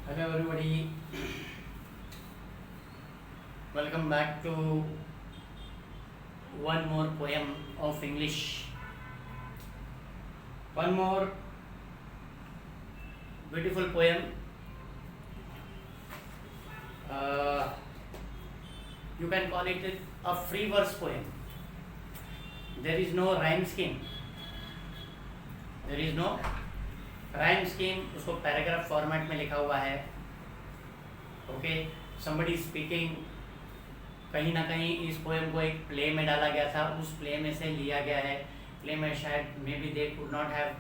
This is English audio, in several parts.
Hello everybody, welcome back to one more poem of English. One more beautiful poem. Uh, you can call it a free verse poem. There is no rhyme scheme. There is no rhyme scheme. उसको paragraph format में लिखा हुआ है. Okay, somebody speaking. कहीं ना कहीं इस poem को एक प्ले में डाला गया था, उस प्ले में से लिया गया है. प्ले में शायद may be they could not have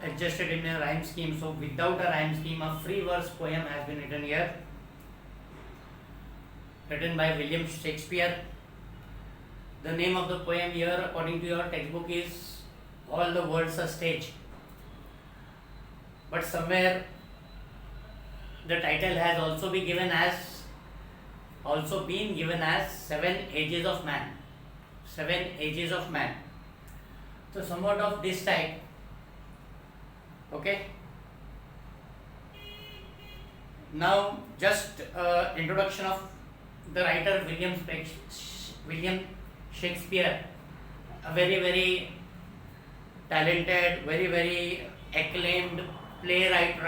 adjusted in a rhyme scheme, so without a rhyme scheme a free verse poem has been written here, written by William Shakespeare. The name of the poem here according to your textbook is All the World's a Stage, but somewhere the title has also been given as Seven Ages of Man. Seven Ages of Man. So somewhat of this type. Okay. Now just introduction of the writer William Shakespeare, a very talented, very acclaimed playwright,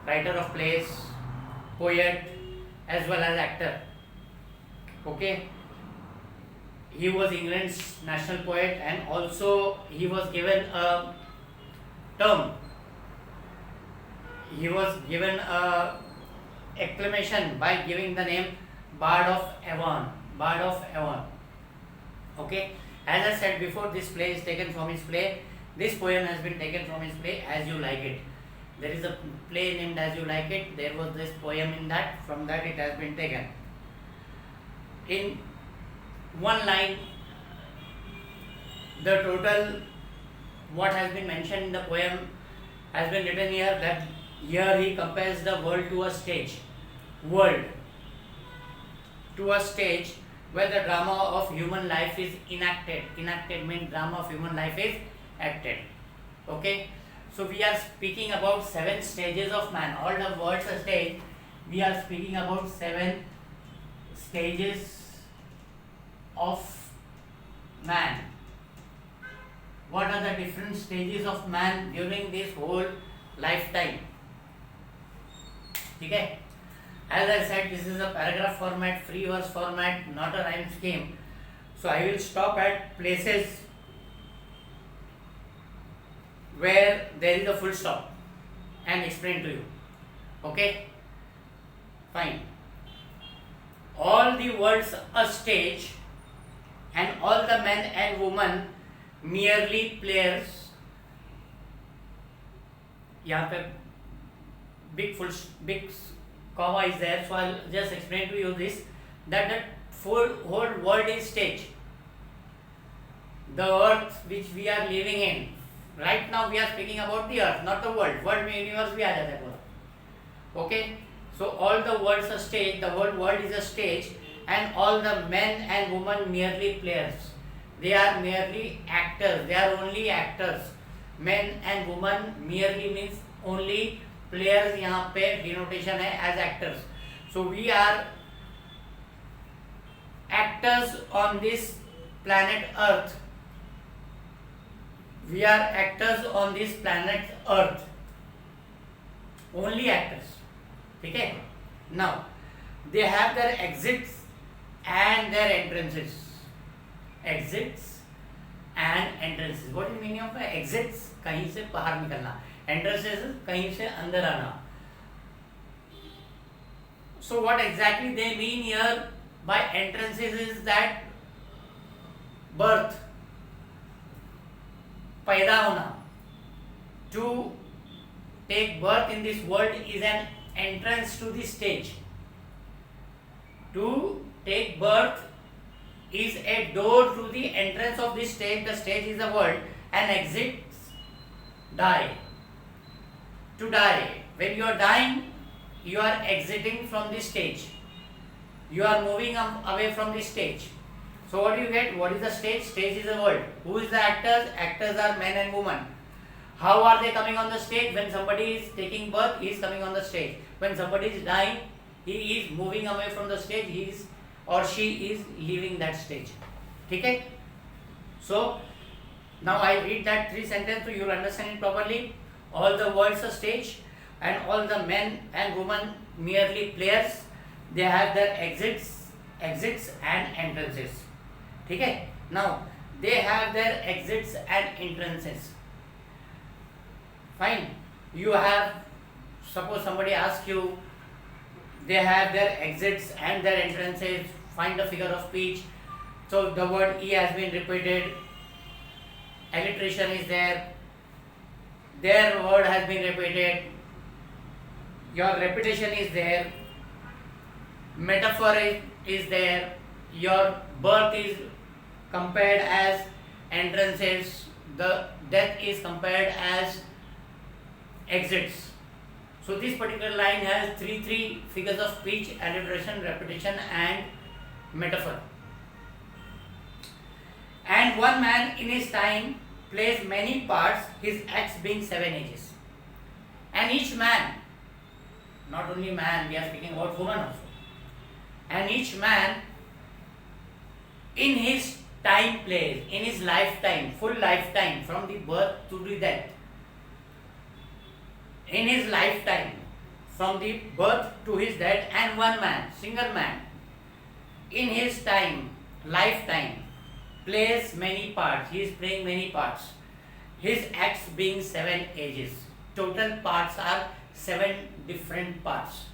writer of plays, poet, as well as actor. Okay. He was England's national poet, and also he was given a term. He was given a acclamation by giving the name Bard of Avon. Bard of Avon. Okay. As I said before, this play is taken from his play. This poem has been taken from his play As You Like It. There is a play named As You Like It. There was this poem in that. From that it has been taken. In one line, the total what has been mentioned in the poem has been written here, that here he compares the world to a stage. World to a stage where the drama of human life is enacted. Enacted means drama of human life is acted. Okay. So we are speaking about 7 stages of man. All the words a stage. We are speaking about 7 stages of man. What are the different stages of man during this whole lifetime? Okay. As I said, this is a paragraph format, free verse format, not a rhyme scheme. So I will stop at places where there is a full stop and explain to you. Okay? Fine. All the world's a stage, and all the men and women merely players. यहाँ पे big comma is there, so I'll just explain to you this, that the whole world is stage. The earth which we are living in right now, we are speaking about the earth, not the world. World में universe भी आ जाता है पूरा. Okay, so all the world's a stage, the whole world is a stage, and all the men and women merely players. They are merely actors. They are only actors. Men and women merely means only players. यहाँ पे denotation है as actors. So we are actors on this planet Earth. We are actors on this planet Earth. Only actors. Okay. Now they have their exits and their entrances. Exits and entrances. What is the meaning of exits? कहीं से बाहर निकलना. Entrances कहीं से अंदर आना. So what exactly they mean here by entrances is that birth, पैदा होना. To take birth in this world is an entrance to the stage. To take birth is a door to the entrance of this stage. The stage is the world, and exits die. To die. When you are dying, you are exiting from the stage. You are moving away from the stage. So what do you get? What is the stage? Stage is the world. Who is the actors? Actors are men and women. How are they coming on the stage? When somebody is taking birth, he is coming on the stage. When somebody is dying, he is moving away from the stage, he is or she is leaving that stage. Okay? So now I read that 3 sentences so you will understand it properly. All the world's a stage and all the men and women merely players. They have their exits and entrances. Okay? Now they have their exits and entrances. Fine. You have, suppose somebody asks you, they have their exits and their entrances, find the figure of speech. So the word E has been repeated, alliteration is there, their word has been repeated, your repetition is there, metaphor is there, your birth is compared as entrances, the death is compared as exits. So this particular line has three figures of speech, alliteration, repetition and metaphor. And one man in his time plays many parts, his acts being 7 ages. And each man, not only man, we are speaking about woman also. And each man in his time plays, in his lifetime, full lifetime, from the birth to the death. In his lifetime, from the birth to his death, and one man, single man, in his time, lifetime, plays many parts. He is playing many parts. His acts being 7 ages. Total parts are 7 different parts.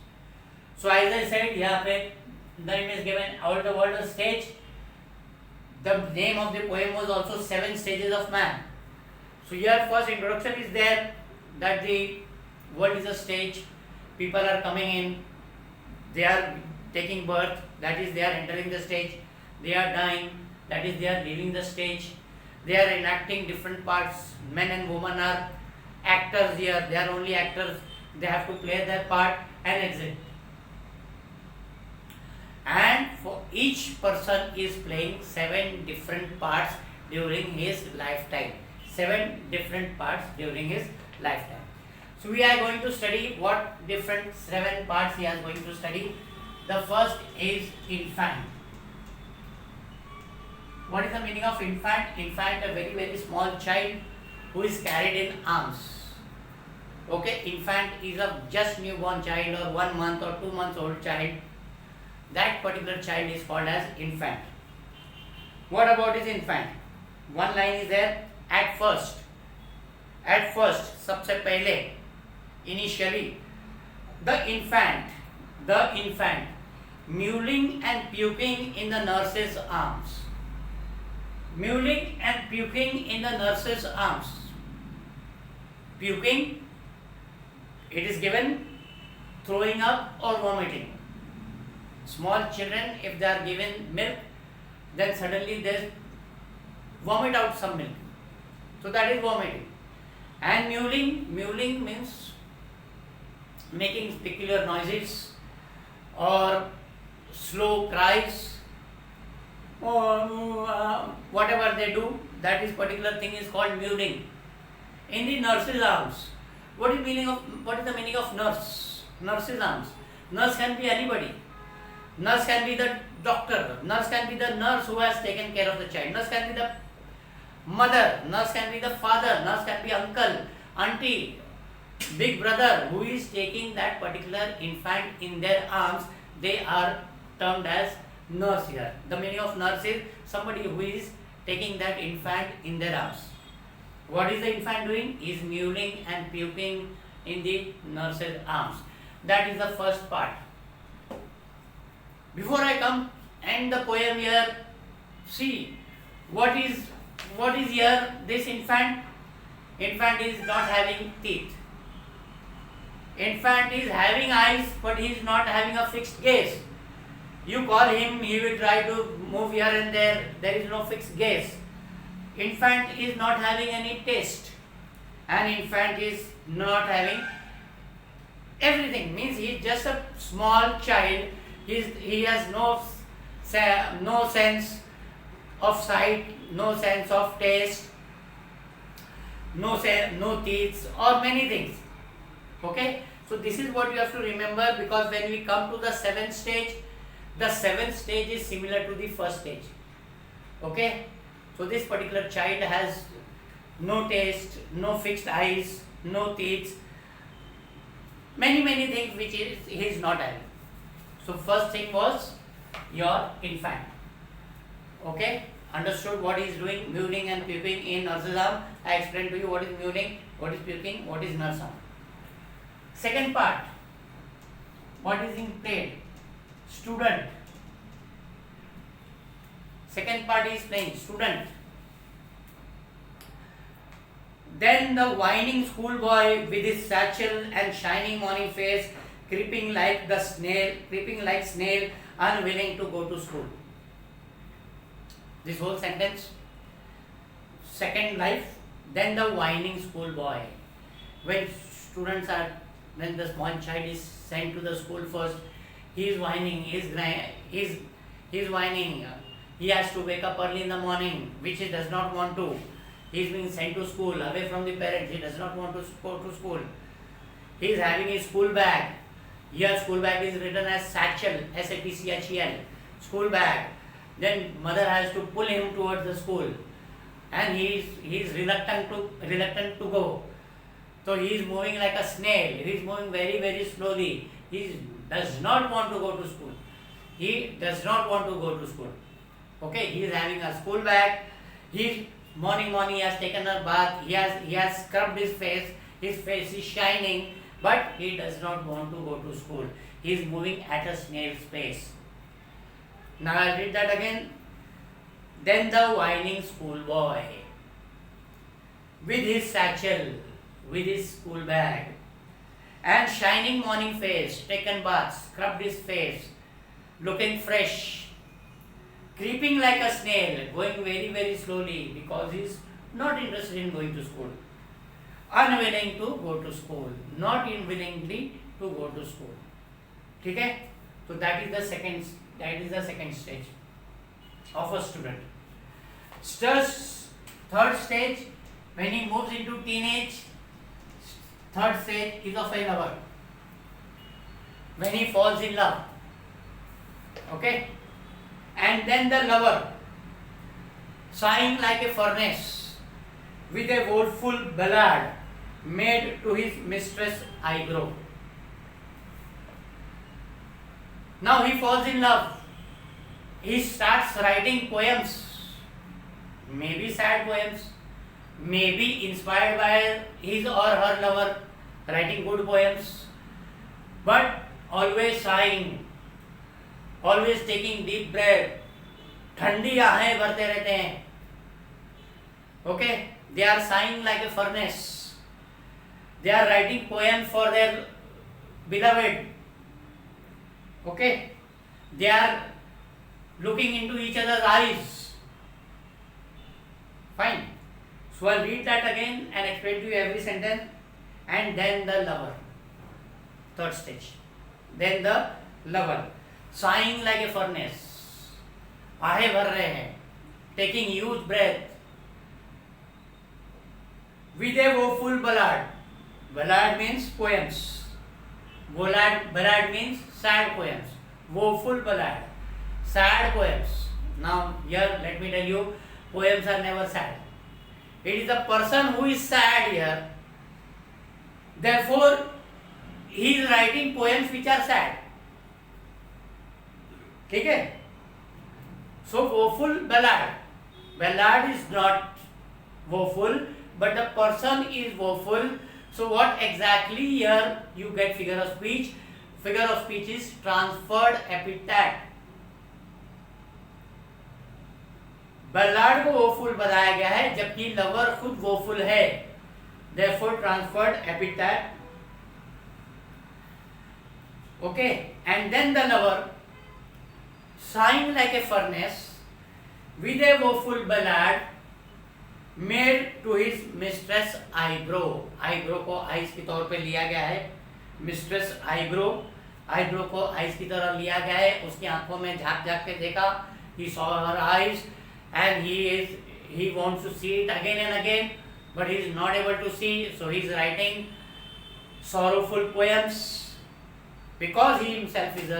So as I said, here the name is given, All the World a Stage. The name of the poem was also 7 Stages of Man. So here first introduction is there, that the world is a stage, people are coming in, they are taking birth, that is they are entering the stage, they are dying, that is they are leaving the stage, they are enacting different parts, men and women are actors here, they are only actors, they have to play their part and exit. And for each person is playing 7 different parts during his lifetime. 7 different parts during his lifetime. So we are going to study what different 7 parts he is going to study. The first is infant. What is the meaning of infant? Infant, a very, very small child who is carried in arms. Okay, infant is a just newborn child or 1 month or 2 months old child. That particular child is called as infant. What about his infant? One line is there, at first. At first, सबसे पहले, initially, the infant, mewling and puking in the nurse's arms. Mewling and puking in the nurse's arms. Puking, it is given throwing up or vomiting. Small children, if they are given milk, then suddenly they vomit out some milk. So that is vomiting. And mewling means making peculiar noises or slow cries or whatever they do, that is particular thing is called mewling. In the nurse's arms, what is the meaning of nurse? Nurse's arms. Nurse can be anybody. Nurse can be the doctor. Nurse can be the nurse who has taken care of the child. Nurse can be the mother. Nurse can be the father. Nurse can be uncle, auntie, big brother who is taking that particular infant in their arms. They are termed as nurse here. The meaning of nurse is somebody who is taking that infant in their arms. What is the infant doing? Is mewling and puking in the nurse's arms. That is the first part. Before I come end the poem here, see what is here. This infant is not having teeth. Infant is having eyes, but he is not having a fixed gaze. You call him, he will try to move here and there. There is no fixed gaze. Infant is not having any taste. And infant is not having everything. Means he is just a small child. He has no sense of sight, no sense of taste. no teeth, or many things. Okay, so this is what you have to remember, because when we come to the seventh stage is similar to the first stage. Okay, so this particular child has no taste, no fixed eyes, no teeth, many things which he is not having. So first thing was your infant. Okay, understood what he is doing, mewing and puking in nurse's arm. I explained to you what is mewing, what is puking, what is nurse arm. Second part, what is in played? Student. Second part is playing, student. Then the whining schoolboy with his satchel and shining morning face, creeping like snail, unwilling to go to school. This whole sentence. Second life. Then the whining schoolboy. When the small child is sent to the school first, he is whining, he is whining. He has to wake up early in the morning, which he does not want to. He is being sent to school, away from the parents. He does not want to go to school. He is having his school bag. Here school bag is written as satchel, SATCHEL, school bag. Then mother has to pull him towards the school, and he is reluctant to go. So he is moving like a snail. He is moving very slowly. He does not want to go to school. He does not want to go to school. Okay, he is having a school bag. Morning he has taken a bath. He has scrubbed his face. His face is shining, but he does not want to go to school. He is moving at a snail's pace. Now I'll read that again. Then the whining schoolboy, with his satchel, with his school bag, and shining morning face, taken bath, scrubbed his face, looking fresh, creeping like a snail, going very slowly, because he is not interested in going to school, unwilling to go to school, not willingly to go to school. Okay? So that is the second stage of a student. Third stage, when he moves into teenage, third stage is of a lover. When he falls in love. Okay? And then the lover, sighing like a furnace, with a woeful ballad made to his mistress eyebrow. Now he falls in love. He starts writing poems, maybe sad poems, maybe inspired by his or her lover, writing good poems, but always sighing, always taking deep breath, ठंडी आहें भरते रहते हैं. Okay, they are sighing like a furnace. They are writing poems for their beloved. Okay, they are looking into each other's eyes. Fine. So I'll read that again and explain to you every sentence. And then the lover. Third stage. Then the lover, sighing like a furnace. आहें भर रहे हैं. Taking huge breath. With a woeful ballad. Ballad means poems. Ballad means sad poems. Woeful ballad. Sad poems. Now here let me tell you, poems are never sad. It is the person who is sad here. Therefore, he is writing poems which are sad. ठीक है? So woeful ballad. Ballad is not woeful, but the person is woeful. So what exactly here you get figure of speech? Figure of speech is transferred epithet. बल्लाड को woeful बताया गया है, जबकि lover खुद woeful है. Therefore transferred epithet. Okay, and then the lover, sighing like a furnace, with a woeful ballad made to his mistress eyebrow. Eyebrow को eyes की तौर पे लिया गया है. Mistress eyebrow को eyes की तरह लिया गया है. उसकी आंखों में झांक के देखा. He saw her eyes and he wants to see it again and again. but he is not able to see, so he is writing sorrowful poems because he himself is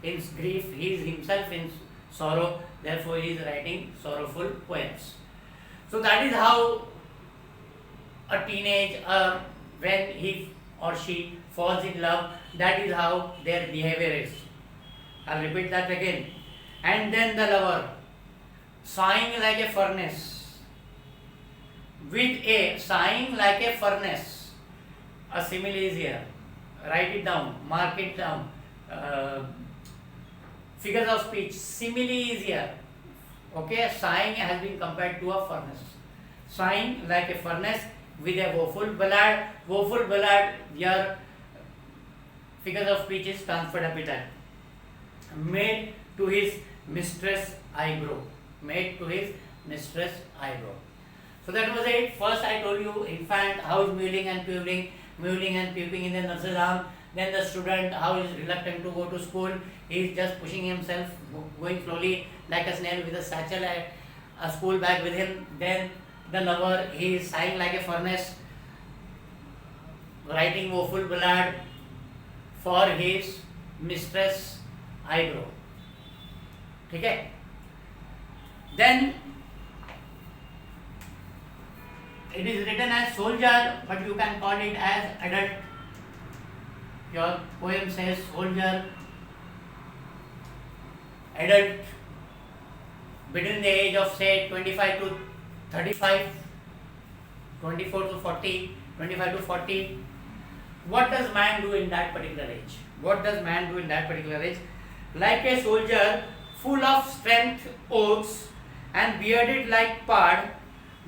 in grief, he is himself in sorrow, therefore he is writing sorrowful poems. So that is how a teenage, when he or she falls in love, that is how their behavior is. I'll repeat that again. And then the lover, sighing like a furnace, sighing like a furnace. A simile is here. Write it down, mark it down. Figures of speech, simile is here. Okay, sighing has been compared to a furnace. Sighing like a furnace with a woeful ballad. Woeful ballad, your figures of speech is transferred epithet. Made to his mistress eyebrow. Made to his mistress eyebrow. So that was it. First I told you infant, how is mewling and puking in the nurse's arm. Then the student, how is reluctant to go to school. He is just pushing himself, going slowly like a snail with a satchel and a school bag with him. Then the lover, he is sighing like a furnace, writing woeful ballad for his mistress eyebrow. Okay? Then it is written as soldier, but you can call it as adult. Your poem says soldier, adult, between the age of say 25 to 35, 24 to 40, 25 to 40. What does man do in that particular age? What does man do in that particular age? Like a soldier, full of strength, oaths, and bearded like pard,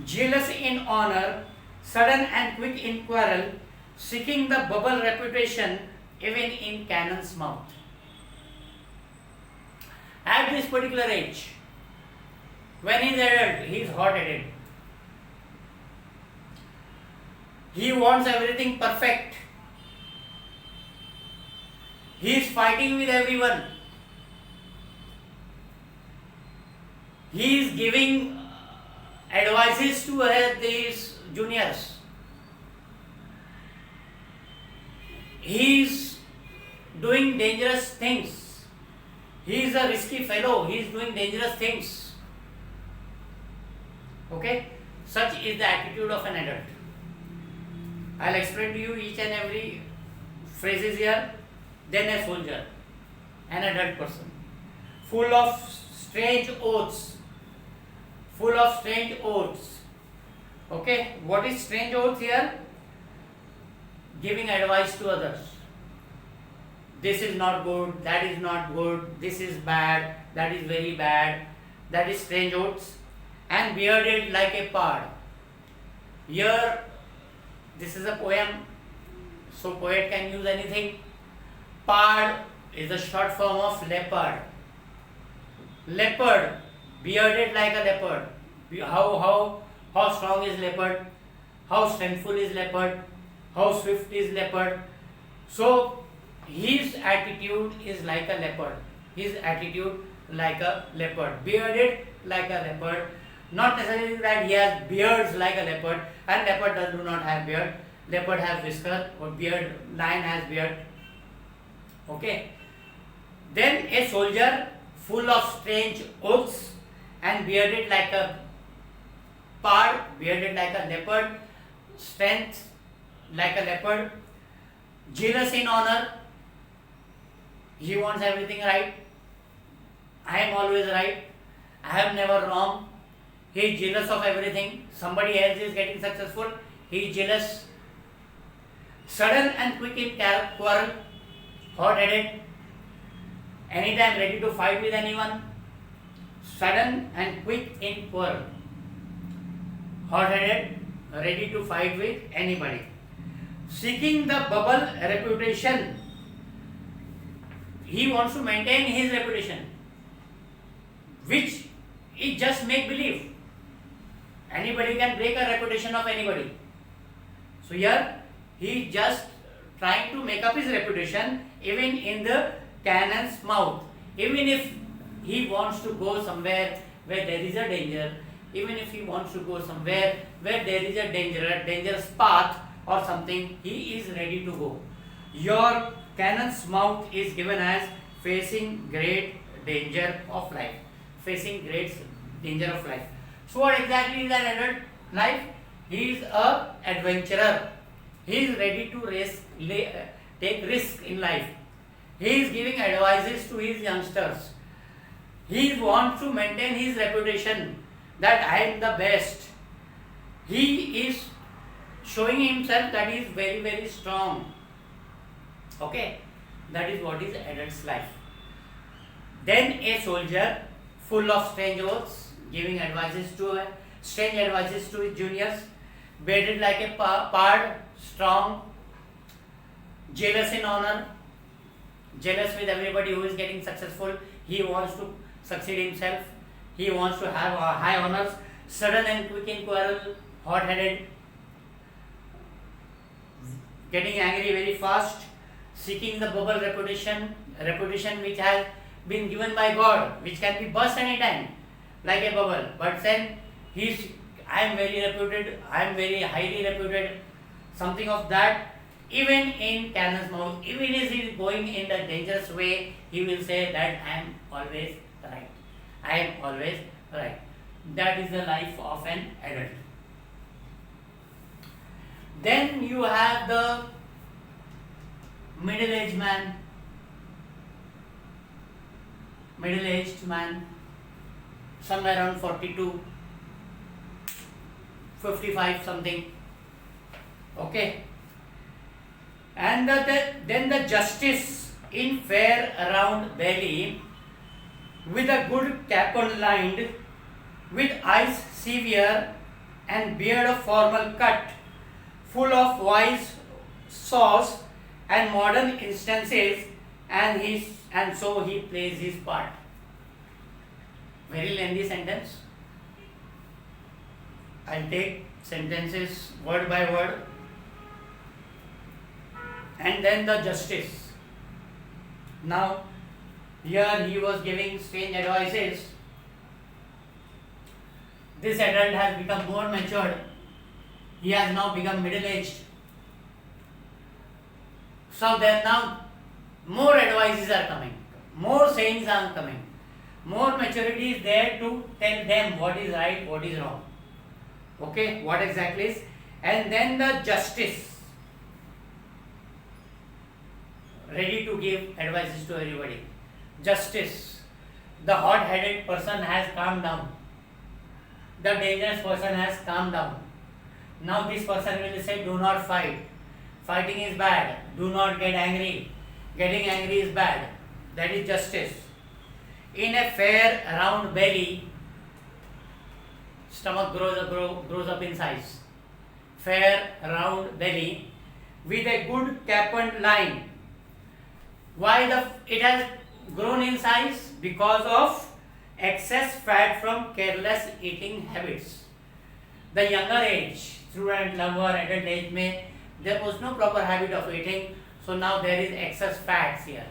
jealous in honor, sudden and quick in quarrel, seeking the bubble reputation even in cannon's mouth. At this particular age, when he is adult, he is hot-headed. He wants everything perfect. He is fighting with everyone. He is giving advices to these juniors. He is doing dangerous things. He is a risky fellow. He is doing dangerous things. Okay? Such is the attitude of an adult. I'll explain to you each and every phrases here. Then a soldier, an adult person, full of strange oaths. Full of strange oaths. Okay? What is strange oaths here? Giving advice to others. This is not good, that is not good, this is bad, that is very bad. That is strange oaths. And bearded like a pard. Here, this is a poem, so poet can use anything. Pard is a short form of leopard. Leopard, bearded like a leopard. How strong is leopard? How strengthful is leopard? How swift is leopard? So his attitude is like a leopard. His attitude like a leopard. Bearded like a leopard. Not necessarily that he has beards like a leopard, and leopard do not have beard. Leopard has whisker or beard. Lion has beard. Okay. Then a soldier full of strange oaths and bearded like a pard, bearded like a leopard, strength like a leopard, jealous in honor. He wants everything right. I am always right. I am never wrong. He is jealous of everything. Somebody else is getting successful. He is jealous. Sudden and quick in quarrel. Hot-headed. Anytime ready to fight with anyone. Sudden and quick in quarrel. Hot-headed. Ready to fight with anybody. Seeking the bubble reputation. He wants to maintain his reputation, which is just make-believe. Anybody can break a reputation of anybody. So here, he is just trying to make up his reputation even in the cannon's mouth. Even if he wants to go somewhere where there is a danger, even if he wants to go somewhere where there is a dangerous path or something, he is ready to go. Your cannon's mouth is given as facing great danger of life. Facing great danger of life. So what exactly is an adult life? He is a adventurer. He is ready to take risk in life. He is giving advices to his youngsters. He wants to maintain his reputation that I am the best. He is showing himself that he is very, very strong. Okay, that is what is adult's life. Then a soldier, full of strange oaths, giving strange advices to his juniors, bearded like a pard, strong, jealous in honor, jealous with everybody who is getting successful. He wants to succeed himself. He wants to have high honors, sudden and quick in quarrel, hot-headed, getting angry very fast, seeking the bubble reputation which has been given by God, which can be burst anytime, like a bubble. But then I am very reputed, I am very highly reputed, something of that. Even in cannon's mouth, even if he is going in the dangerous way, he will say that I am always right. I am always right. That is the life of an adult. Then you have the middle-aged man. Middle-aged man, somewhere around 42, 55 something. Okay. And then the justice in fair round belly, with a good capon lined, with eyes severe and beard of formal cut, full of wise saws and modern instances, and so he plays his part. Very lengthy sentence. I'll take sentences word by word. And then the justice. Now, here he was giving strange advices. This adult has become more matured. He has now become middle-aged. So then now more advices are coming. More sayings are coming. More maturity is there to tell them what is right, what is wrong. Okay, what exactly is. And then the justice. Ready to give advices to everybody. Justice. The hot-headed person has calmed down. The dangerous person has calmed down. Now this person will say, do not fight. Fighting is bad. Do not get angry. Getting angry is bad. That is justice. In a fair round belly, stomach grows up in size. Fair round belly with a good capon line. Why it has grown in size? Because of excess fat from careless eating habits. The younger age, student, lover, adult age there was no proper habit of eating, so now there is excess fats here.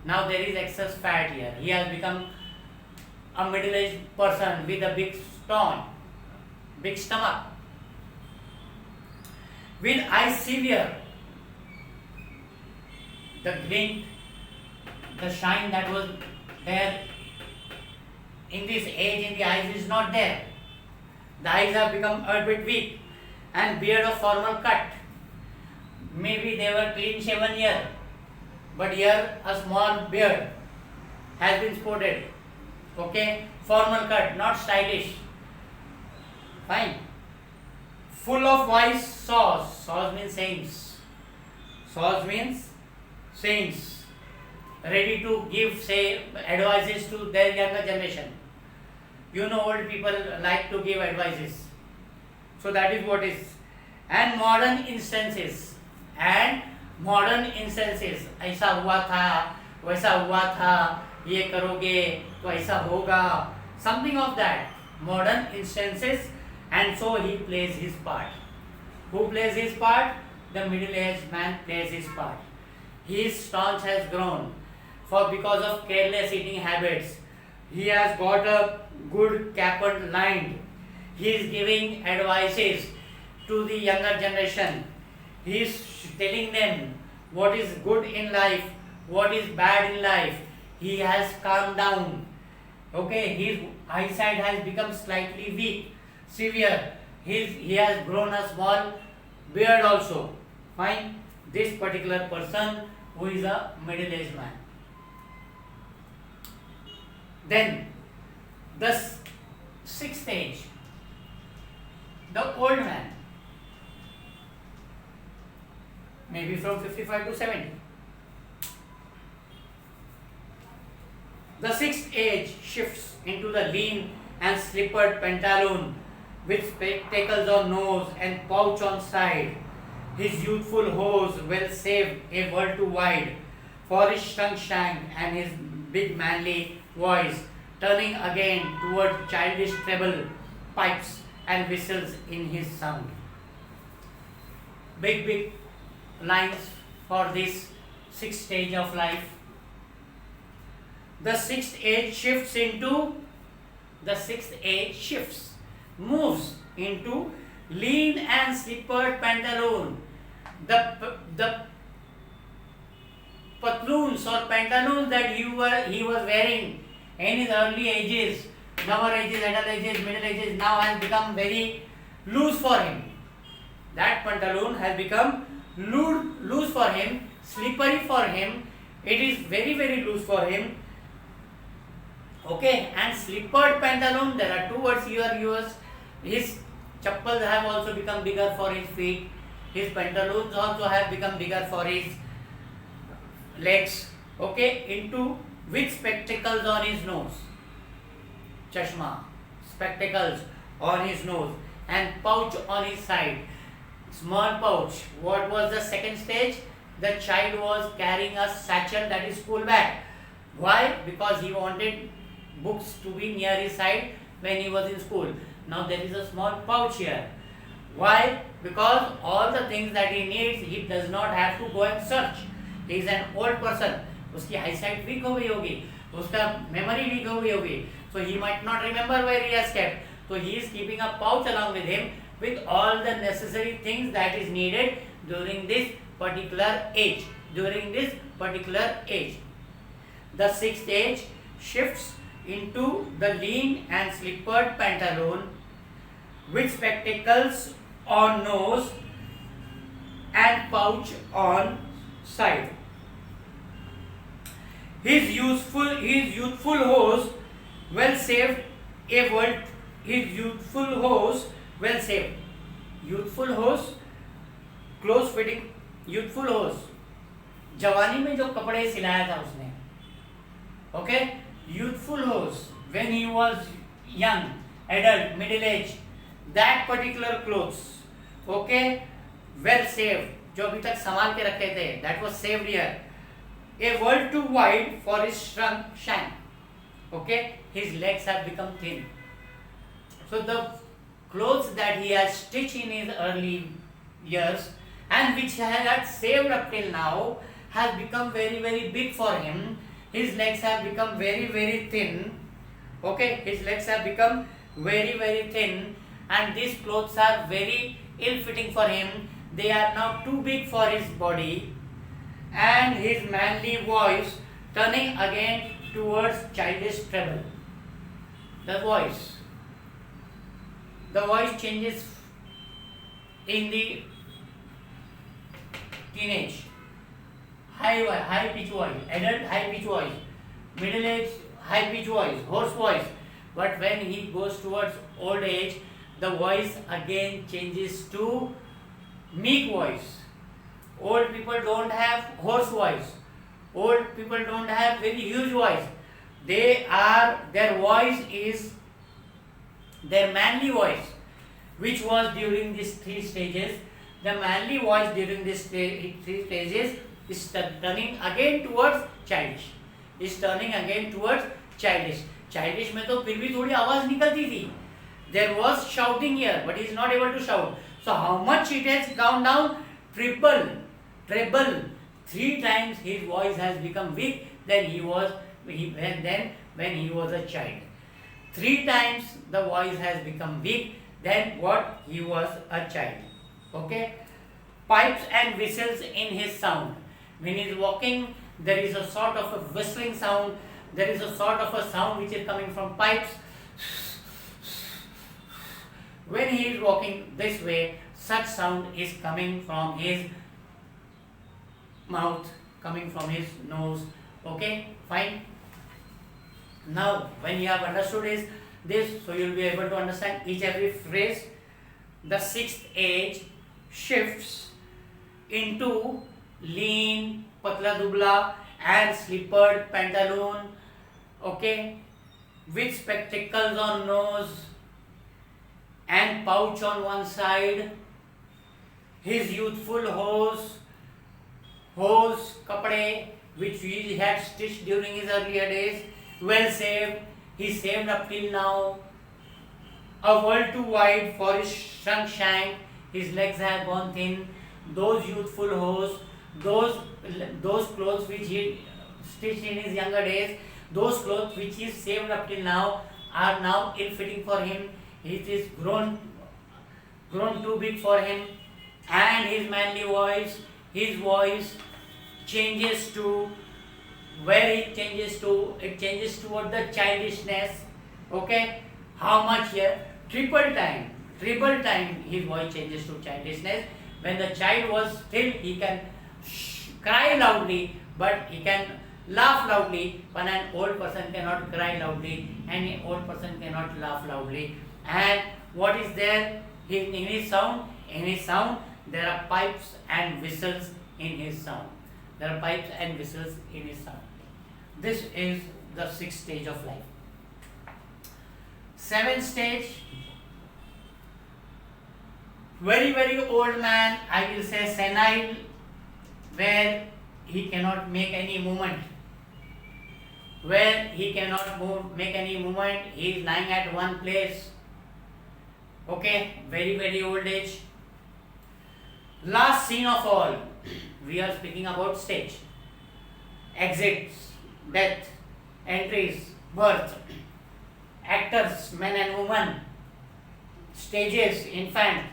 Now there is excess fat here. He has become a middle-aged person with a big stomach, with eyes severe. The glint, the shine that was there in this age in the eyes is not there. The eyes have become a bit weak, and beard of formal cut. Maybe they were clean shaven here, but here a small beard has been sported. Okay, formal cut, not stylish. Fine. Full of wise saws. Saws means sayings. Saws means sayings. Ready to give, advices to their younger generation. You know, old people like to give advices. So that is what is. And modern instances. ऐसा हुआ था, वैसा हुआ था, ये करोगे तो ऐसा होगा. Something of that. Modern instances. And so he plays his part. Who plays his part? The middle-aged man plays his part. His staunch has grown. Because of careless eating habits, he has got a good capon lined He is giving advices to the younger generation. He is telling them what is good in life, what is bad in life. He has calmed down. Okay, his eyesight has become slightly weak, severe. He has grown a small beard also. Fine. This particular person who is a middle-aged man. Then the sixth stage, the old man, maybe from 55 to 70. The sixth age shifts into the lean and slippered pantaloon with spectacles on nose and pouch on side. His youthful hose well saved a world too wide for his strong shank and his big manly voice, turning again toward childish treble pipes and whistles in his sound. Big lines for this sixth stage of life. The sixth age moves into lean and slippered pantaloon. The patloons or pantaloons that he was wearing in his early ages, lower ages, adult ages, middle ages, now has become very loose for him. That pantaloon has become loose for him, slippery for him. It is very loose for him. Okay, and slippered pantaloon, there are two words here used. His chappals have also become bigger for his feet. His pantaloons also have become bigger for his legs. Okay, with spectacles on his nose. Chashma, spectacles on his nose and pouch on his side. Small pouch. What was the second stage? The child was carrying a satchel, that is school bag. Why? Because he wanted books to be near his side when he was in school. Now there is a small pouch here. Why? Because all the things that he needs, he does not have to go and search. He is an old person. उसकी eyesight weak हो गई होगी, उसका memory weak हो गई होगी, so he might not remember where he has kept. So he is keeping a pouch along with him with all the necessary things that is needed during this particular age. The sixth age shifts into the lean and slippered pantaloon with spectacles on nose and pouch on side. His youthful hose well saved a world. Youthful hose, close fitting. Youthful hose, जवानी में जो कपड़े सिलाया था उसने. Okay, youthful hose, when he was young, adult, middle age, that particular clothes. Okay, well saved, जो अभी तक संभाल के रखे थे, that was saved here. A world too wide for his shank. Okay, his legs have become thin. So the clothes that he has stitched in his early years and which he had saved up till now has become very big for him. His legs have become very thin. Okay, his legs have become very thin, and these clothes are very ill-fitting for him. They are now too big for his body, and his manly voice turning again towards childish treble. The voice changes in the teenage. High pitch voice, adult high pitch voice, middle age high pitch voice, hoarse voice. But when he goes towards old age, the voice again changes to meek voice. Old people don't have hoarse voice. Old people don't have very huge voice. Their voice is their manly voice, which was during these three stages. The manly voice during these three stages is turning again towards childish. Childish में तो फिर भी थोड़ी आवाज निकलती थी. There was shouting here, but he is not able to shout. So how much it has gone down? Treble. 3 times his voice has become weak than when he was a child. 3 times the voice has become weak than what he was a child. Okay? Pipes and whistles in his sound. When he is walking, there is a sort of a whistling sound, there is a sort of a sound which is coming from pipes. When he is walking this way, such sound is coming from his mouth, coming from his nose. Okay, fine. Now, when you have understood this, so you will be able to understand each every phrase. The sixth age shifts into lean, patla dubla and slippered pantaloon, okay, with spectacles on nose and pouch on one side. His youthful hose, kapade, which he had stitched during his earlier days, well saved, he saved up till now. A world too wide for his shrunk shank, his legs have gone thin. Those youthful hose, those clothes which he stitched in his younger days, those clothes which he saved up till now are now ill-fitting for him. It is grown too big for him, and his manly voice, his voice changes to where it changes toward the childishness. Okay, how much here? Triple time his voice changes to childishness. When the child was still, he can cry loudly, but he can laugh loudly. When an old person cannot cry loudly, and an old person cannot laugh loudly. And what is there in his sound? In his sound, there are pipes and whistles in his sound. There are pipes and whistles in his sound. This is the sixth stage of life. Seventh stage, very old man, I will say senile, where he cannot make any movement. Where he cannot make any movement, he is lying at one place. Okay, very old age. Last scene of all, we are speaking about stage. Exits, death, entries, birth, actors, men and women, stages, infant,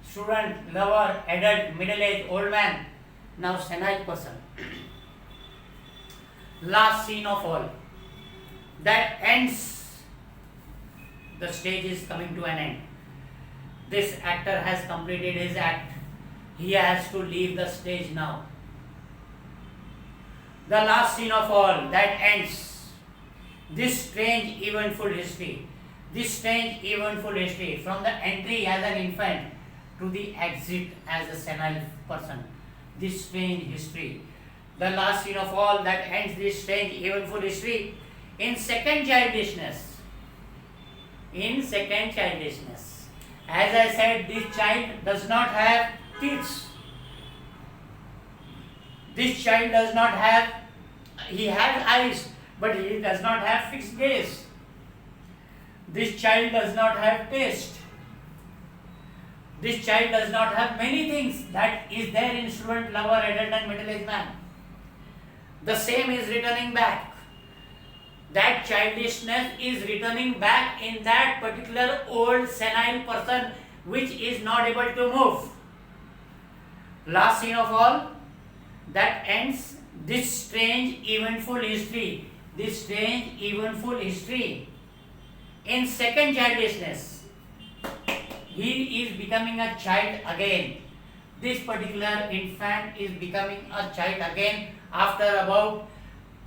student, lover, adult, middle-aged, old man, now senile person. Last scene of all. That ends. The stage is coming to an end. This actor has completed his act. He has to leave the stage now. The last scene of all, that ends. This strange eventful history. From the entry as an infant to the exit as a senile person. This strange history. The last scene of all, that ends this strange eventful history in second childishness. As I said, this child does not have teeth. This child does not have, he has eyes, but he does not have fixed gaze. This child does not have taste. This child does not have many things that is there in student, lover, adult and middle-aged man. The same is returning back. That childishness is returning back in that particular old senile person which is not able to move. Last scene of all, that ends this strange eventful history. In second childishness, he is becoming a child again. This particular infant is becoming a child again after about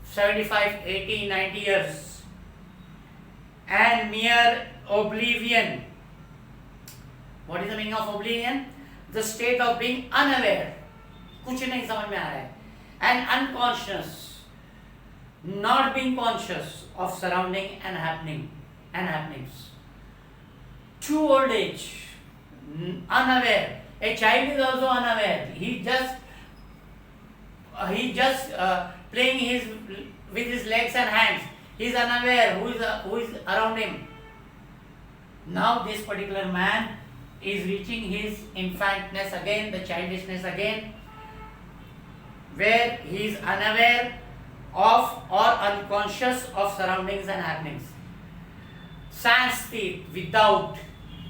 75, 80, 90 years. And mere oblivion. What is the meaning of oblivion? The state of being unaware. कुछ नहीं समझ में आ रहा है. And unconscious. Not being conscious of surrounding and happenings. Too old age. Unaware. A child is also unaware. He just playing with his legs and hands. He is unaware who is around him. Now this particular man is reaching his infantness again, the childishness again, where he is unaware of or unconscious of surroundings and happenings. Sans teeth, without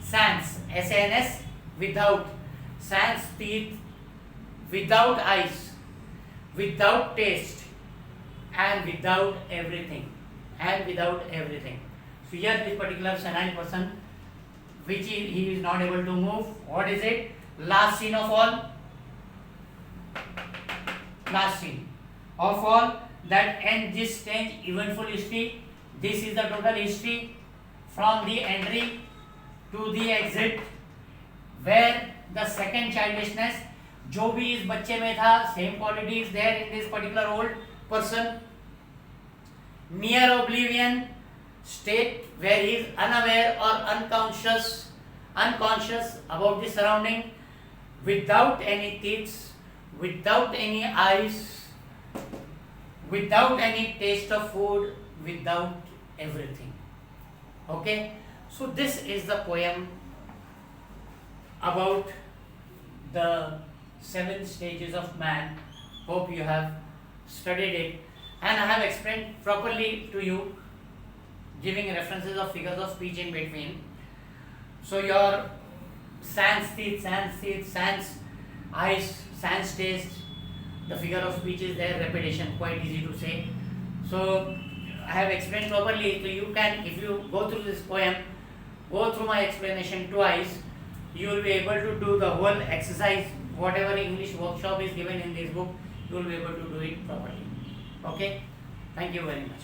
sans, S-A-N-S, without, sans teeth, without eyes, without taste, and without everything, and without everything. So here this particular senile person, which he is not able to move, what is it? Last scene of all, last scene of all, that ends this strange eventful history. This is the total history from the entry to the exit, where the second childishness, जो भी इस बच्चे में था, same quality is there in this particular old person. Near oblivion state, where he is unaware or unconscious about the surrounding, without any teeth, without any eyes, without any taste of food, without everything. Okay, so this is the poem about the 7 stages of man. Hope you have studied it, and I have explained properly to you, giving references of figures of speech in between. So your sans teeth, sans eyes, sans taste, the figure of speech is there, repetition, quite easy to say. So I have explained properly, so you can, if you go through this poem, go through my explanation twice, you will be able to do the whole exercise, whatever English workshop is given in this book, you will be able to do it properly. Okay, thank you very much.